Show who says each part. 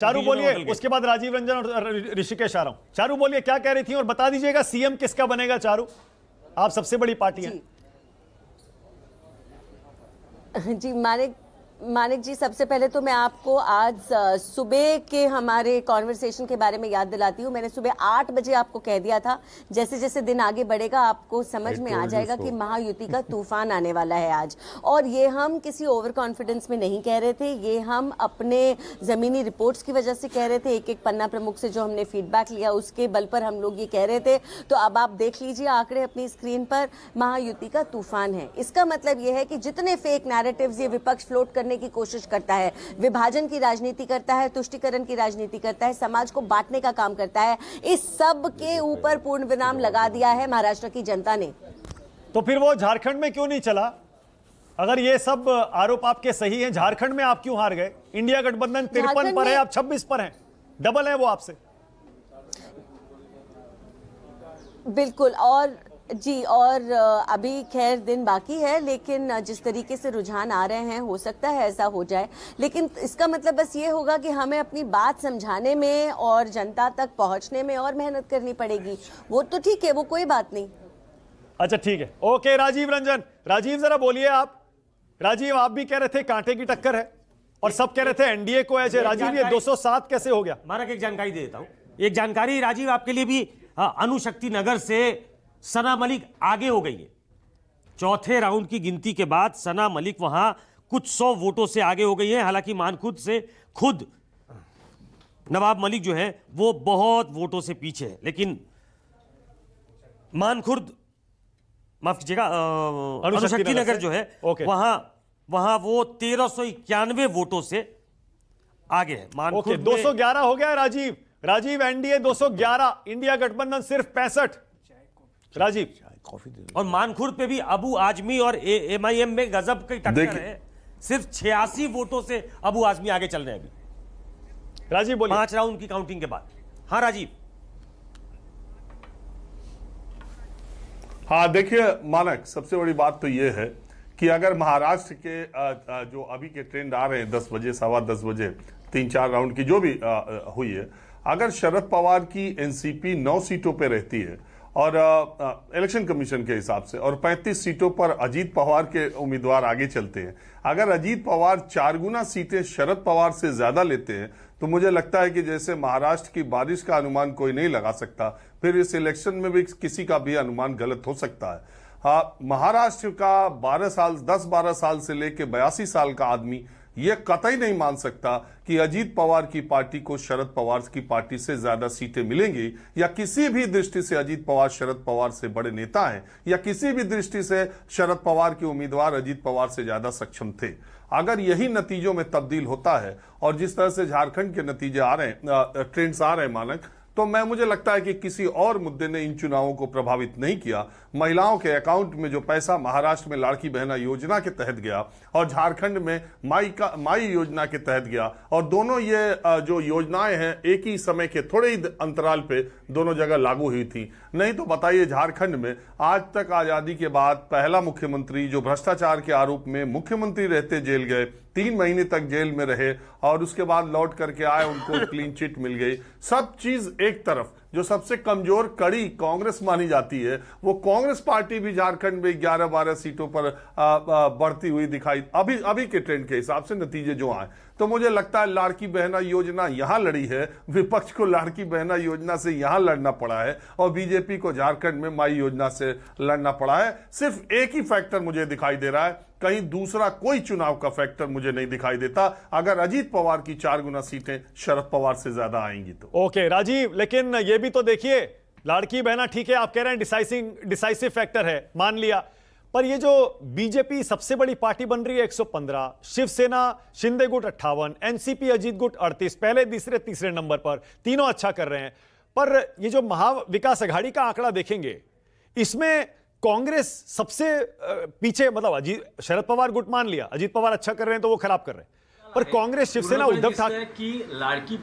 Speaker 1: चारू बोलिए, उसके बाद राजीव रंजन और ऋषिकेश आ रहा हूं। चारू बोलिए, क्या कह रही थी और बता दीजिएगा सीएम किसका बनेगा। चारू, आप सबसे बड़ी पार्टी है
Speaker 2: जी। मानिक जी, सबसे पहले तो मैं आपको आज सुबह के हमारे कॉन्वर्सेशन के बारे में याद दिलाती हूँ। मैंने सुबह 8 बजे आपको कह दिया था जैसे जैसे दिन आगे बढ़ेगा आपको समझ में आ जाएगा कि महायुति का तूफान आने वाला है आज। और ये हम किसी ओवर कॉन्फिडेंस में नहीं कह रहे थे, ये हम अपने ज़मीनी रिपोर्ट्स की वजह से कह रहे थे। एक एक पन्ना प्रमुख से जो हमने फीडबैक लिया उसके बल पर हम लोग ये कह रहे थे। तो अब आप देख लीजिए आंकड़े अपनी स्क्रीन पर, महायुति का तूफान है। इसका मतलब ये है कि जितने फेक नैरेटिव्स ये विपक्ष फ्लोट करने की कोशिश करता है, विभाजन की राजनीति करता है, तुष्टीकरण की राजनीति करता है, समाज को बांटने का काम करता है, इस सब के ऊपर पूर्ण विराम लगा दिया है महाराष्ट्र की जनता ने।
Speaker 1: तो फिर वो झारखंड में क्यों नहीं चला? अगर ये सब आरोप आपके सही हैं, झारखंड में आप क्यों हार गए? इंडिया गठबंधन 53 पर है, आप 26 पर हैं, डबल है वो आपसे।
Speaker 2: बिल्कुल। और जी, और अभी खैर दिन बाकी है, लेकिन जिस तरीके से रुझान आ रहे हैं हो सकता है ऐसा हो जाए। लेकिन इसका मतलब बस ये होगा कि हमें अपनी बात समझाने में और जनता तक पहुंचने में और मेहनत करनी पड़ेगी। वो तो ठीक है, वो कोई बात नहीं।
Speaker 1: अच्छा ठीक है, ओके। राजीव रंजन, राजीव जरा बोलिए आप। राजीव, आप भी कह रहे थे कांटे की टक्कर है और सब कह रहे थे एनडीए को ऐसे। राजीव, ये 207 कैसे हो गया?
Speaker 3: मानक, एक जानकारी दे देता हूं। एक जानकारी राजीव आपके लिए भी, अनुशक्ति नगर से सना मलिक आगे हो गई है। चौथे राउंड की गिनती के बाद सना मलिक वहां कुछ 100 वोटों से आगे हो गई है। हालांकि मानखुर्द से खुद नवाब मलिक जो है वो बहुत वोटों से पीछे है, लेकिन मानखुर्द, माफ कीजिएगा, अनुशक्ति नगर जो है वहां वो 1391 वोटों से आगे है। मानखुर्द
Speaker 1: 211 हो गया। राजीव एनडीए 211, इंडिया गठबंधन सिर्फ 65। राजीव,
Speaker 3: और मानखुर्द पे भी अबू आजमी और एमआईएम में गजब की टक्कर है। सिर्फ 86 वोटों से अबू आजमी आगे चल रहे हैं अभी।
Speaker 1: राजीव बोलिए।
Speaker 3: 5 राउंड की काउंटिंग के बाद। हाँ राजीव।
Speaker 4: हाँ देखिए मानक, सबसे बड़ी बात तो यह है कि अगर महाराष्ट्र के जो अभी के ट्रेंड आ रहे हैं 10 बजे, 10:15 बजे, 3-4 राउंड की जो भी हुई है, अगर शरद पवार की एनसीपी 9 सीटों पे रहती है और इलेक्शन कमीशन के हिसाब से, और 35 सीटों पर अजीत पवार के उम्मीदवार आगे चलते हैं, अगर अजीत पवार 4 गुना सीटें शरद पवार से ज्यादा लेते हैं, तो मुझे लगता है कि जैसे महाराष्ट्र की बारिश का अनुमान कोई नहीं लगा सकता, फिर इस इलेक्शन में भी किसी का भी अनुमान गलत हो सकता है। महाराष्ट्र का 10-12 साल से लेकर 82 साल का आदमी यह कतई नहीं मान सकता कि अजीत पवार की पार्टी को शरद पवार की पार्टी से ज्यादा सीटें मिलेंगी, या किसी भी दृष्टि से अजीत पवार शरद पवार से बड़े नेता हैं, या किसी भी दृष्टि से शरद पवार के उम्मीदवार अजीत पवार से ज्यादा सक्षम थे। अगर यही नतीजों में तब्दील होता है और जिस तरह से झारखंड के नतीजे आ रहे हैं, ट्रेंड्स आ रहे हैं मानक, तो मुझे लगता है कि किसी और मुद्दे ने इन चुनावों को प्रभावित नहीं किया। महिलाओं के अकाउंट में जो पैसा महाराष्ट्र में लाड़की बहना योजना के तहत गया और झारखंड में माई योजना के तहत गया, और दोनों ये जो योजनाएं हैं एक ही समय के थोड़े ही अंतराल पे दोनों जगह लागू हुई थी। नहीं तो बताइए, झारखंड में आज तक आजादी के बाद पहला मुख्यमंत्री जो भ्रष्टाचार के आरोप में मुख्यमंत्री रहते जेल गए, 3 महीने तक जेल में रहे और उसके बाद लौट करके आए, उनको क्लीन चिट मिल गई। सब चीज एक तरफ, जो सबसे कमजोर कड़ी कांग्रेस मानी जाती है, वो कांग्रेस पार्टी भी झारखंड में 11-12 सीटों पर बढ़ती हुई दिखाई, अभी के ट्रेंड के हिसाब से नतीजे जो आए। तो मुझे लगता है लाड़की बहना योजना यहां लड़ी है, विपक्ष को लाड़की बहना योजना से यहां लड़ना पड़ा है, और बीजेपी को झारखंड में माई योजना से लड़ना पड़ा है। सिर्फ एक ही फैक्टर मुझे दिखाई दे रहा है, कहीं दूसरा कोई चुनाव का फैक्टर मुझे नहीं दिखाई देता, अगर अजीत पवार की 4 गुना सीटें शरद पवार से ज्यादा आएंगी तो।
Speaker 1: ओके राजीव, लेकिन ये भी तो देखिए, लाड़की बहना ठीक है, आप कह रहे हैं डिसाइसिव फैक्टर है, मान लिया, पर ये जो बीजेपी सबसे बड़ी पार्टी बन रही है 115, शिवसेना शिंदे गुट 58, एनसीपी अजीत गुट 38, पहले दूसरे तीसरे नंबर पर, तीनों अच्छा कर रहे हैं। पर ये जो महाविकास आघाड़ी का आंकड़ा देखेंगे, इसमें कांग्रेस सबसे पीछे, मतलब शरद पवार गुट मान लिया, अजीत पवार अच्छा कर रहे हैं तो वो खराब कर रहे हैं, पर कांग्रेस, शिवसेना, उद्धव ठाकरे
Speaker 5: की लाड़की